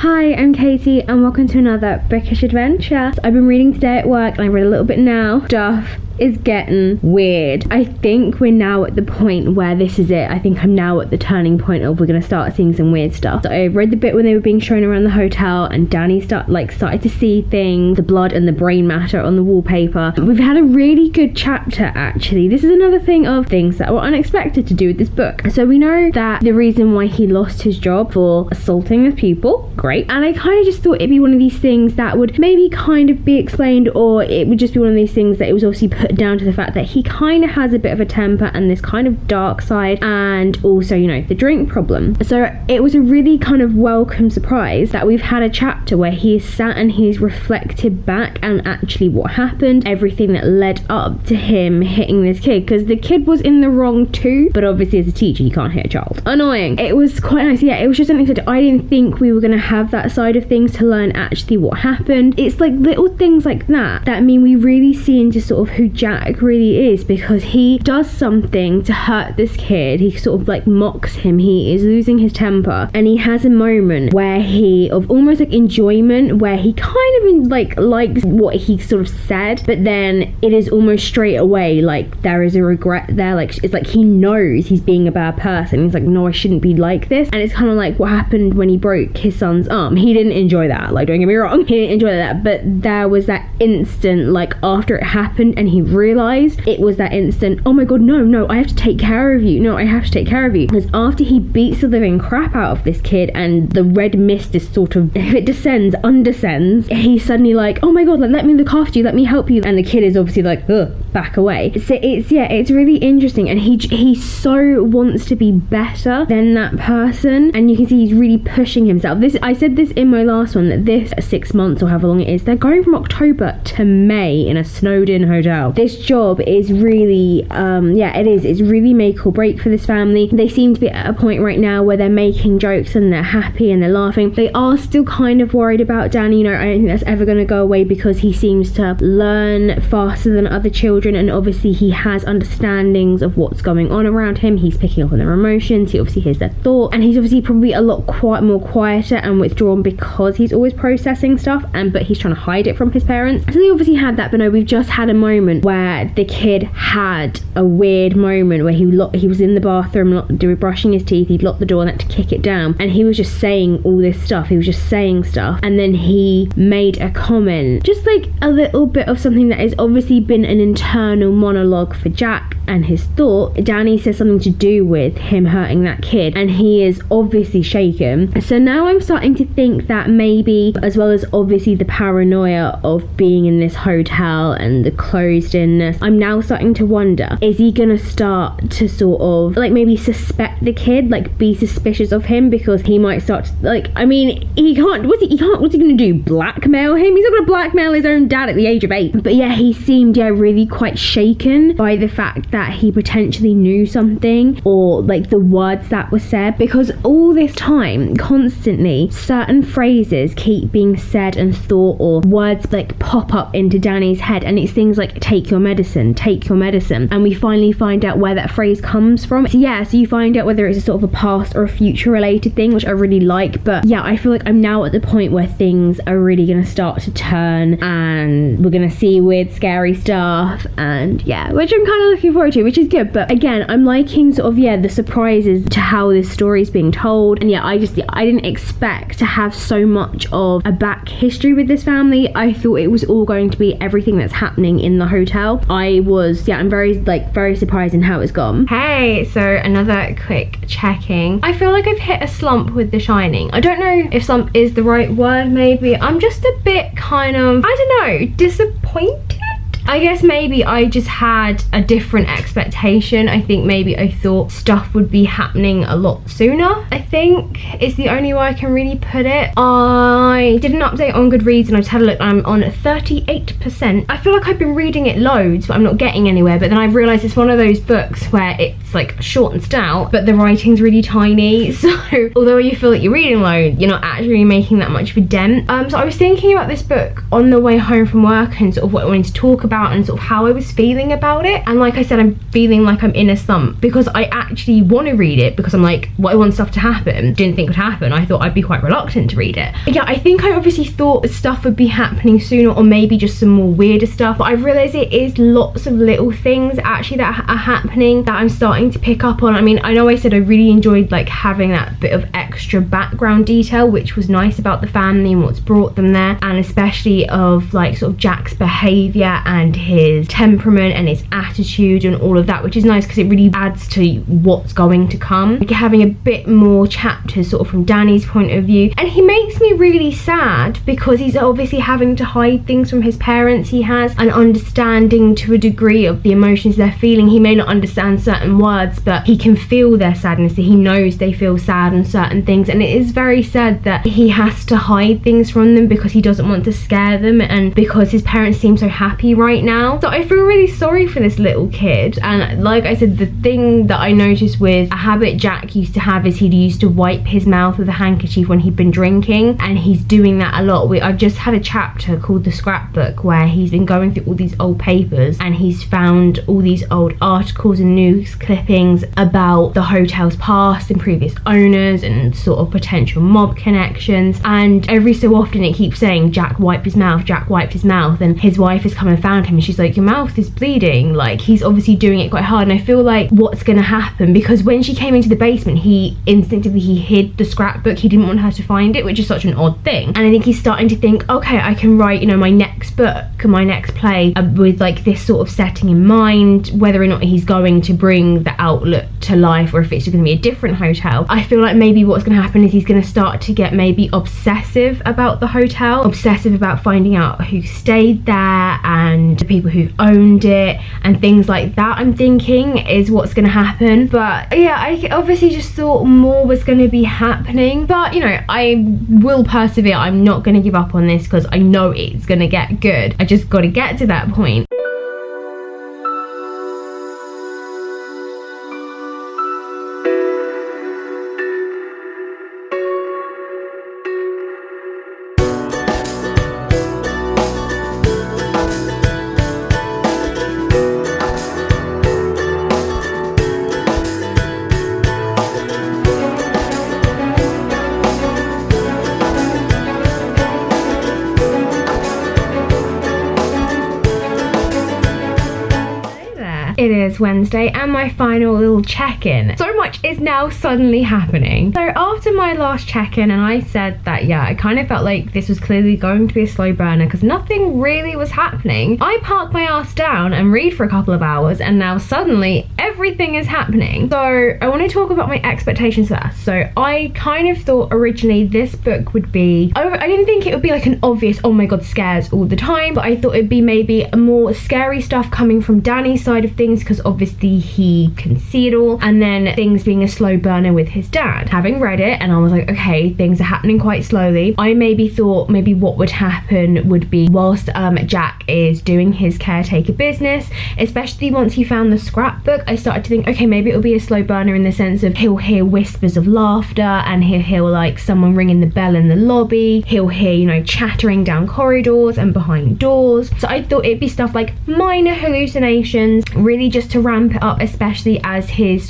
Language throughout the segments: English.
Hi, I'm Katie and welcome to another Bookish adventure. I've been reading today at work and I read a little bit now. Stuff is getting weird. I think we're now at the point where this is it. I think I'm now at the turning point of we're gonna start seeing some weird stuff. So I read the bit when they were being shown around the hotel and Danny started to see things, the blood and the brain matter on the wallpaper. We've had a really good chapter actually. This is another thing of things that were unexpected to do with this book. So we know that the reason why he lost his job for assaulting a pupil, great. And I kind of just thought it'd be one of these things that would maybe kind of be explained, or it would just be one of these things that it was obviously put down to the fact that he kind of has a bit of a temper and this kind of dark side, and also, you know, the drink problem. So it was a really kind of welcome surprise that we've had a chapter where he's sat and he's reflected back and actually what happened, everything that led up to him hitting this kid, because the kid was in the wrong too, but obviously as a teacher you can't hit a child. Annoying. It was quite nice. Yeah, it was just something that I didn't think we were going to have that side of things, to learn actually what happened. It's like little things like that mean we really see into sort of who Jack really is, because he does something to hurt this kid. He sort of like mocks him. He is losing his temper and he has a moment where he of almost like enjoyment, where he kind of like likes what he sort of said, but then it is almost straight away like there is a regret there. Like it's like he knows he's being a bad person. He's like, no, I shouldn't be like this. And it's kind of like what happened when he broke his son's arm. He didn't enjoy that, like, don't get me wrong, he didn't enjoy that, but there was that instant, like after it happened and he realized, it was that instant, oh my god, no, I have to take care of you, because after he beats the living crap out of this kid and the red mist is sort of, if it descends, undescends, he's suddenly like, oh my god, like, let me look after you, let me help you, and the kid is obviously like, ugh, back away. So it's really interesting, and he so wants to be better than that person, and you can see he's really pushing himself. I said this in my last one, that this 6 months or however long it is, they're going from October to May in a snowed in hotel. This job is really it's really make or break for this family. They seem to be at a point right now where they're making jokes and they're happy and they're laughing. They are still kind of worried about Danny. You know, I don't think that's ever going to go away, because he seems to learn faster than other children, and obviously he has understandings of what's going on around him. He's picking up on their emotions, he obviously hears their thoughts, and he's obviously probably a lot more quieter and withdrawn because he's always processing stuff, but he's trying to hide it from his parents. So they obviously had that, but no, we've just had a moment where the kid had a weird moment where he was in the bathroom brushing his teeth, he'd locked the door and had to kick it down, and he was just saying all this stuff, and then he made a comment, just like a little bit of something that has obviously been an internal monologue for Jack and his thought. Danny says something to do with him hurting that kid, and he is obviously shaken. So now I'm starting to think that maybe, as well as obviously the paranoia of being in this hotel and the closed-inness, I'm now starting to wonder, is he gonna start to sort of like maybe suspect the kid, like be suspicious of him, because he might start to, like, I mean, what's he gonna do, blackmail him? He's not gonna blackmail his own dad at the age of 8. But yeah, he seemed really quite shaken by the fact that he potentially knew something, or like the words that were said, because all this time constantly certain phrases keep being said and thought, or words like pop up into Danny's head, and it's things like take your medicine, and we finally find out where that phrase comes from. So you find out whether it's a sort of a past or a future related thing, which I really like. But yeah, I feel like I'm now at the point where things are really gonna start to turn, and we're gonna see weird scary stuff, and yeah, which I'm kind of looking forward to, which is good. But again, I'm liking sort of the surprises to how this story is being told, and I didn't expect to have so much of a back history with this family. I thought it was all going to be everything that's happening in the hotel. I'm very surprised in how it's gone. Hey, so another quick checking. I feel like I've hit a slump with The Shining. I don't know if slump is the right word, maybe. I'm just a bit kind of, I don't know, disappointed? I guess maybe I just had a different expectation. I think maybe I thought stuff would be happening a lot sooner, I think is the only way I can really put it. I did an update on Goodreads and I just had a look. I'm on 38%. I feel like I've been reading it loads, but I'm not getting anywhere. But then I've realised it's one of those books where it's like short and stout, but the writing's really tiny. So although you feel like you're reading loads, you're not actually making that much of a dent. So I was thinking about this book on the way home from work and sort of what I wanted to talk about. about and sort of how I was feeling about it. And like I said, I'm feeling like I'm in a slump because I actually want to read it because I'm like, well, I want stuff to happen. Didn't think would happen. I thought I'd be quite reluctant to read it. But yeah, I think I obviously thought stuff would be happening sooner, or maybe just some more weirder stuff, but I've realised it is lots of little things actually that are happening that I'm starting to pick up on. I mean, I know I said I really enjoyed like having that bit of extra background detail, which was nice about the family and what's brought them there, and especially of like sort of Jack's behaviour and his temperament and his attitude and all of that, which is nice because it really adds to what's going to come. Like having a bit more chapters sort of from Danny's point of view, and he makes me really sad because he's obviously having to hide things from his parents. He has an understanding to a degree of the emotions they're feeling. He may not understand certain words, but he can feel their sadness. He knows they feel sad and certain things, and it is very sad that he has to hide things from them because he doesn't want to scare them and because his parents seem so happy right now. So I feel really sorry for this little kid. And like I said, the thing that I noticed with a habit Jack used to have is he used to wipe his mouth with a handkerchief when he'd been drinking, and he's doing that a lot. I've just had a chapter called The Scrapbook where he's been going through all these old papers and he's found all these old articles and news clippings about the hotel's past and previous owners and sort of potential mob connections, and every so often it keeps saying Jack wiped his mouth, Jack wiped his mouth, and his wife has come and found him and she's like, your mouth is bleeding. Like, he's obviously doing it quite hard, and I feel like what's gonna happen, because when she came into the basement he instinctively hid the scrapbook. He didn't want her to find it, which is such an odd thing, and I think he's starting to think, okay, I can write, you know, my next book, my next play with like this sort of setting in mind, whether or not he's going to bring the outlet to life or if it's going to be a different hotel. I feel like maybe what's going to happen is he's going to start to get maybe obsessive about the hotel, obsessive about finding out who stayed there and the people who owned it and things like that, I'm thinking is what's going to happen. But yeah, I obviously just thought more was going to be happening, but you know, I will persevere. I'm not going to give up on this because I know it's going to get good. I just got to get to that point. It is Wednesday and my final little check-in. So much is now suddenly happening. So after my last check-in, and I said that, yeah, I kind of felt like this was clearly going to be a slow burner because nothing really was happening. I parked my ass down and read for a couple of hours, and now suddenly everything is happening. So I want to talk about my expectations first. So I kind of thought originally this book would be, I didn't think it would be like an obvious, oh my god, scares all the time, but I thought it'd be maybe a more scary stuff coming from Danny's side of things, because obviously he can see it all, and then things being a slow burner with his dad. Having read it, and I was like, okay, things are happening quite slowly. I maybe thought maybe what would happen would be whilst Jack is doing his caretaker business, especially once he found the scrapbook, I started to think, okay, maybe it'll be a slow burner in the sense of he'll hear whispers of laughter, and he'll hear like someone ringing the bell in the lobby, he'll hear, you know, chattering down corridors and behind doors. So I thought it'd be stuff like minor hallucinations, really just to ramp it up, especially as his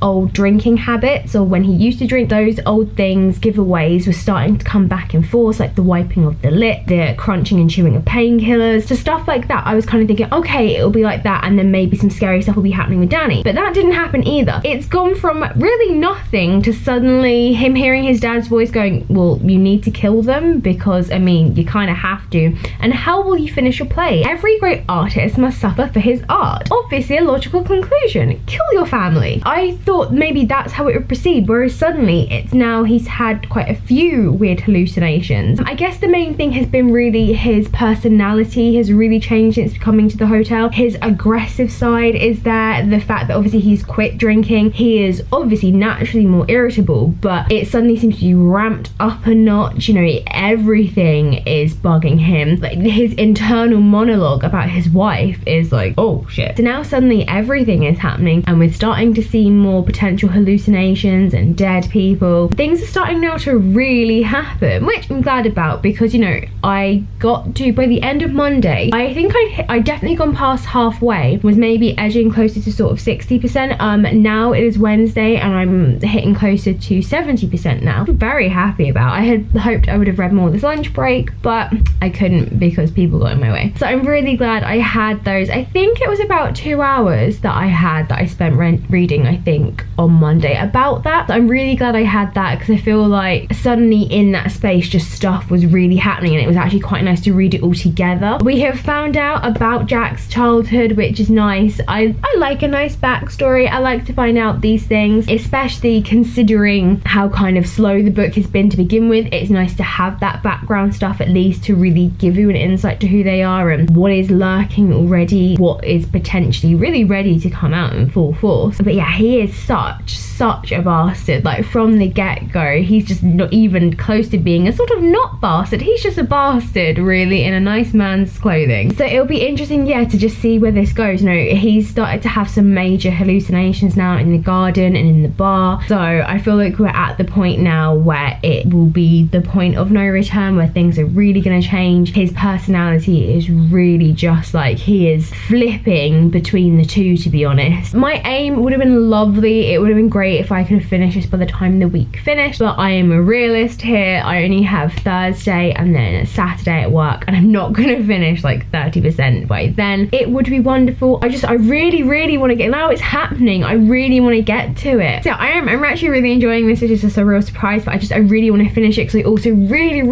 old drinking habits, or when he used to drink, those old things, giveaways, were starting to come back in force, like the wiping of the lip, the crunching and chewing of painkillers, so stuff like that. I was kind of thinking, okay, it'll be like that, and then maybe some scary stuff will be happening with Danny. But that didn't happen either. It's gone from really nothing to suddenly him hearing his dad's voice going, well, you need to kill them because, I mean, you kind of have to, and how will you finish your play? Every great artist must suffer for his art. Obviously a logical conclusion, kill your family. I thought maybe that's how it would proceed, whereas suddenly it's now he's had quite a few weird hallucinations. I guess the main thing has been really his personality has really changed since coming to the hotel. His aggressive side is there, the fact that obviously he's quit drinking, he is obviously naturally more irritable, but it suddenly seems to be ramped up a notch. You know, everything is bugging him. Like his internal monologue about his wife is like, oh shit. So now suddenly suddenly everything is happening, and we're starting to see more potential hallucinations and dead people. Things are starting now to really happen, which I'm glad about, because, you know, I got to, by the end of Monday, I think I definitely gone past halfway, was maybe edging closer to sort of 60%. Now it is Wednesday and I'm hitting closer to 70% now. I'm very happy about. I had hoped I would have read more this lunch break, but I couldn't because people got in my way. So I'm really glad I had those. I think it was about 2 hours that I spent reading, I think, on Monday, about that. So I'm really glad I had that, because I feel like suddenly in that space just stuff was really happening, and it was actually quite nice to read it all together. We have found out about Jack's childhood, which is nice. I like a nice backstory. I like to find out these things, especially considering how kind of slow the book has been to begin with. It's nice to have that background stuff, at least, to really give you an insight to who they are and what is lurking already, what is potentially really ready to come out in full force. But yeah, he is such a bastard. Like, from the get-go, he's just not even close to being a sort of not bastard. He's just a bastard, really, in a nice man's clothing. So it'll be interesting, yeah, to just see where this goes. You know, he's started to have some major hallucinations now in the garden and in the bar. So I feel like we're at the point now where it will be the point of no return, where things are really going to change. His personality is really just like, he is flipping between the two, to be honest. My aim would have been lovely. It would have been great if I could have finished this by the time the week finished, but I am a realist here. I only have Thursday and then a Saturday at work, and I'm not going to finish like 30% by then. It would be wonderful. I really want to get, now it's happening, I really want to get to it. So I'm actually really enjoying this, which is just a real surprise, but I really want to finish it, because I also really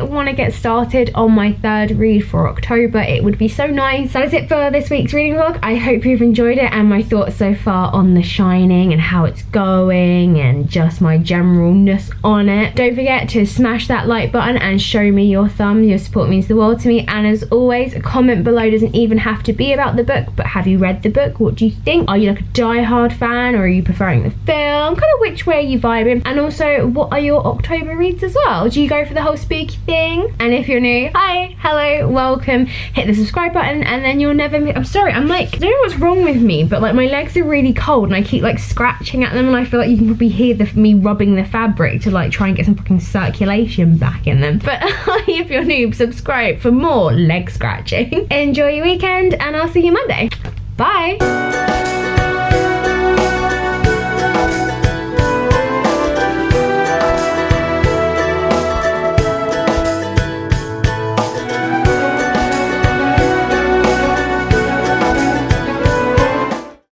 want to get started on my third read for October. It would be so nice. That is it for this week's reading vlog. I hope you've enjoyed it, and my thoughts so far on The Shining and how it's going, and just my generalness on it. Don't forget to smash that like button and show me your thumb. Your support means the world to me. And as always, a comment below doesn't even have to be about the book, but have you read the book? What do you think? Are you like a die-hard fan, or are you preferring the film? Kind of which way you vibing. And also, what are your October reads as well? Do you go for the whole spooky thing? And if you're new, hi, hello, welcome. Hit the subscribe button, and then you'll never miss. I'm sorry, I'm like, I don't know what's wrong with me, but like my legs are really cold and I keep like scratching at them, and I feel like you can probably hear me rubbing the fabric to like try and get some fucking circulation back in them. But if you're new, subscribe for more leg scratching. Enjoy your weekend, and I'll see you Monday. Bye.